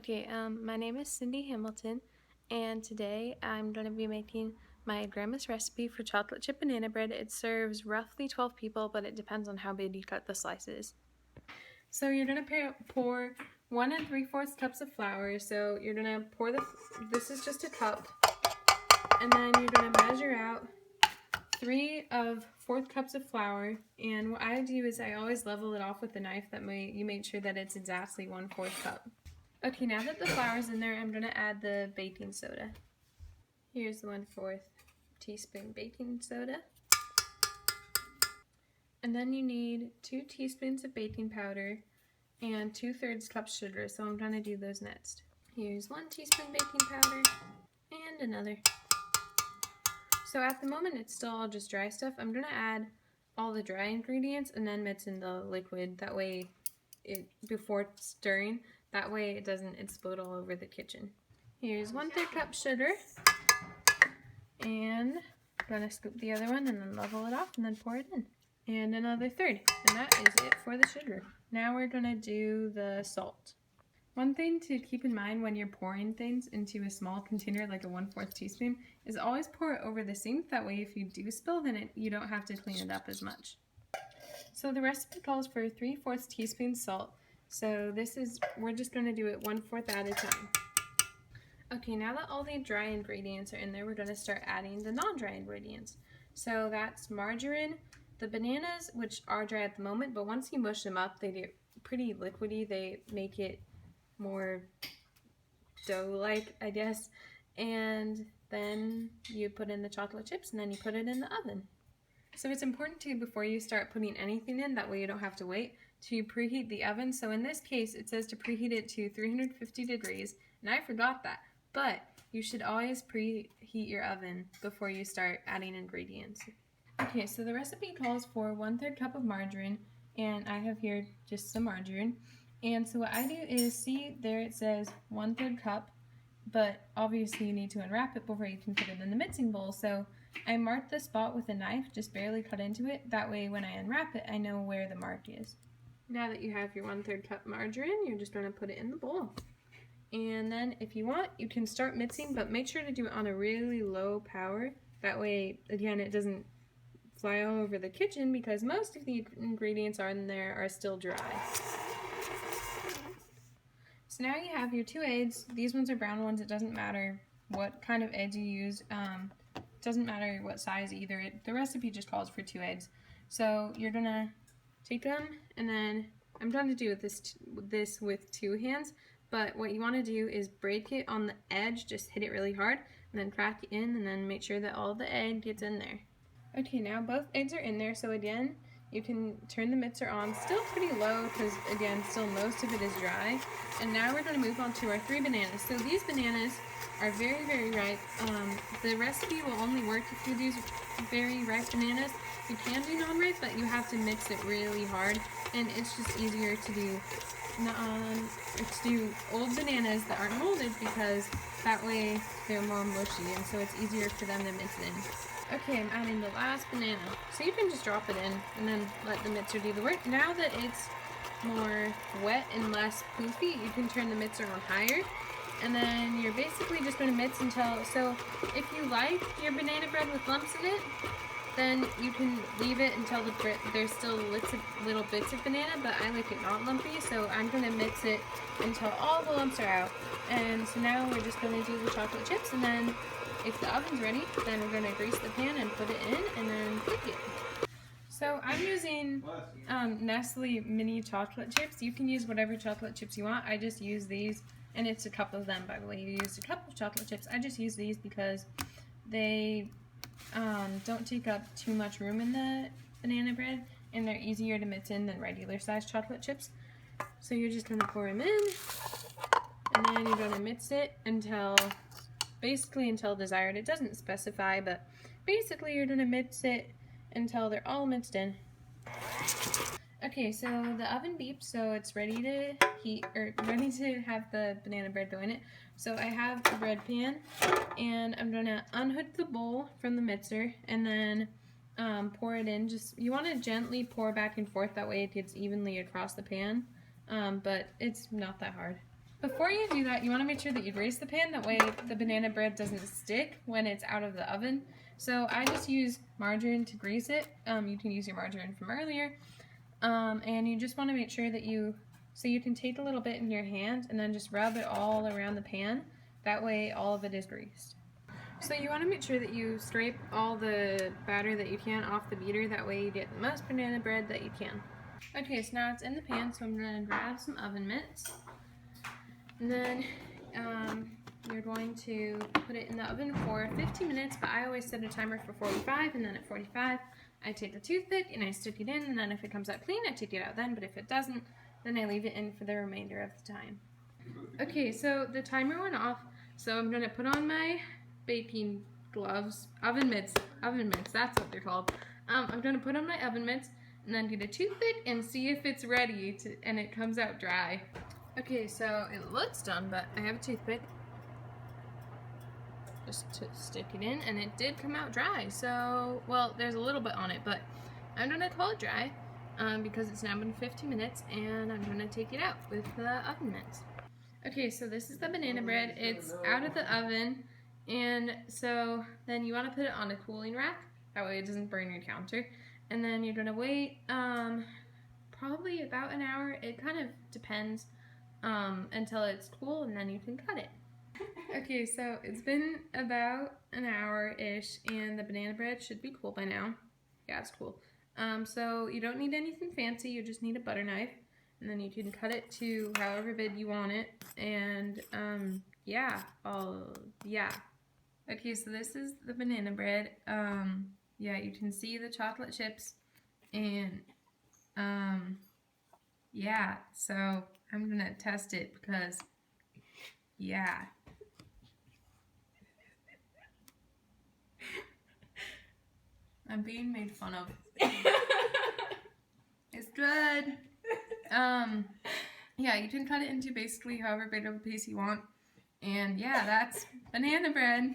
Okay, my name is Cindy Hamilton, and today I'm going to be making my grandma's recipe for chocolate chip banana bread. It serves roughly 12 people, but it depends on how big you cut the slices. So you're going to pour 1 3/4 cups of flour. So you're going to pour this is just a cup, and then you're going to measure out 3 4 cups of flour. And what I do is I always level it off with a knife. That way you make sure that it's exactly 1/4 cup. Okay, now that the flour's in there, I'm going to add the baking soda. Here's the 1/4 teaspoon baking soda. And then you need 2 teaspoons of baking powder and 2/3 cup sugar, so I'm going to do those next. Here's 1 teaspoon baking powder and another. So at the moment it's still all just dry stuff. I'm going to add all the dry ingredients and then mix in the liquid. That way, before stirring, that way it doesn't explode all over the kitchen. Here's 1/3 cup sugar, and I'm gonna scoop the other one and then level it off and then pour it in. And another third, and that is it for the sugar. Now we're gonna do the salt. One thing to keep in mind when you're pouring things into a small container like a 1/4 teaspoon is always pour it over the sink. That way if you do spill, then you don't have to clean it up as much. So the recipe calls for 3/4 teaspoons salt. So we're just going to do it 1/4 at a time. Okay, now that all the dry ingredients are in there, we're going to start adding the non-dry ingredients. So that's margarine, the bananas, which are dry at the moment, but once you mush them up, they get pretty liquidy. They make it more dough-like, I guess. And then you put in the chocolate chips, and then you put it in the oven. So it's important to, before you start putting anything in, that way you don't have to wait, to preheat the oven. So in this case, it says to preheat it to 350 degrees, and I forgot that. But you should always preheat your oven before you start adding ingredients. Okay, so the recipe calls for 1/3 cup of margarine, and I have here just some margarine. And so what I do is, see there it says 1/3 cup, but obviously you need to unwrap it before you can put it in the mixing bowl. So I marked the spot with a knife, just barely cut into it. That way when I unwrap it, I know where the mark is. Now that you have your 1/3 cup margarine, you're just going to put it in the bowl. And then if you want, you can start mixing, but make sure to do it on a really low power. That way, again, it doesn't fly all over the kitchen, because most of the ingredients in there are still dry. So now you have your 2 eggs. These ones are brown ones. It doesn't matter what kind of eggs you use. Doesn't matter what size either. The recipe just calls for 2 eggs. So you're gonna take them, and then I'm going to do this with 2 hands. But what you want to do is break it on the edge, just hit it really hard, and then crack it in, and then make sure that all the egg gets in there. Okay, now both eggs are in there. So again, you can turn the mixer on, still pretty low, because again, still most of it is dry. And now we're going to move on to our 3 bananas. So these bananas are very, very ripe. The recipe will only work if you use very ripe bananas. You can do non-ripe, but you have to mix it really hard, and it's just easier to do old bananas that aren't molded, because that way they're more mushy, and so it's easier for them to mix in. Okay, I'm adding the last banana. So you can just drop it in and then let the mixer do the work. Now that it's more wet and less poofy, you can turn the mixer on higher. And then you're basically just going to mix until, so if you like your banana bread with lumps in it, then you can leave it until there's still little bits of banana, but I like it not lumpy, so I'm going to mix it until all the lumps are out. And so now we're just going to do the chocolate chips, and then if the oven's ready, then we're going to grease the pan and put it in and then cook it. So I'm using Nestle mini chocolate chips. You can use whatever chocolate chips you want. I just use these, and it's a cup of them, by the way. You used a cup of chocolate chips. I just use these because they don't take up too much room in the banana bread, and they're easier to mix in than regular sized chocolate chips. So you're just going to pour them in, and then you're going to mix it until desired. It doesn't specify, but basically you're going to mix it until they're all mixed in. Okay, so the oven beeps, so it's ready to heat, or ready to have the banana bread go in it. So I have the bread pan, and I'm gonna unhook the bowl from the mixer and then pour it in. You want to gently pour back and forth, that way it gets evenly across the pan, but it's not that hard. Before you do that, you want to make sure that you grease the pan. That way the banana bread doesn't stick when it's out of the oven. So I just use margarine to grease it. You can use your margarine from earlier. And you just want to make sure that you can take a little bit in your hand and then just rub it all around the pan. That way all of it is greased. So you want to make sure that you scrape all the batter that you can off the beater. That way you get the most banana bread that you can. Okay, so now it's in the pan, so I'm going to grab some oven mitts. And then you're going to put it in the oven for 15 minutes, but I always set a timer for 45, and then at 45, I take the toothpick and I stick it in, and then if it comes out clean, I take it out then, but if it doesn't, then I leave it in for the remainder of the time. Okay, so the timer went off, so I'm going to put on my baking gloves, oven mitts, that's what they're called. I'm going to put on my oven mitts, and then get a toothpick and see if it's ready, and it comes out dry. Okay, so it looks done, but I have a toothpick. Just to stick it in, and it did come out dry. So, well, there's a little bit on it, but I'm gonna call it dry because it's now been 15 minutes, and I'm gonna take it out with the oven mitts. Okay, so this is the banana bread. It's out of the oven, and so then you want to put it on a cooling rack. That way it doesn't burn your counter. And then you're gonna wait probably about an hour. It kind of depends. Until it's cool, and then you can cut it. Okay, so it's been about an hour-ish, and the banana bread should be cool by now. Yeah, it's cool. So you don't need anything fancy, you just need a butter knife, and then you can cut it to however big you want it, and yeah. Okay, so this is the banana bread. Yeah, you can see the chocolate chips, and yeah, so I'm gonna test it because, yeah. I'm being made fun of. It's good. Yeah, you can cut it into basically however big of a piece you want. And yeah, that's banana bread.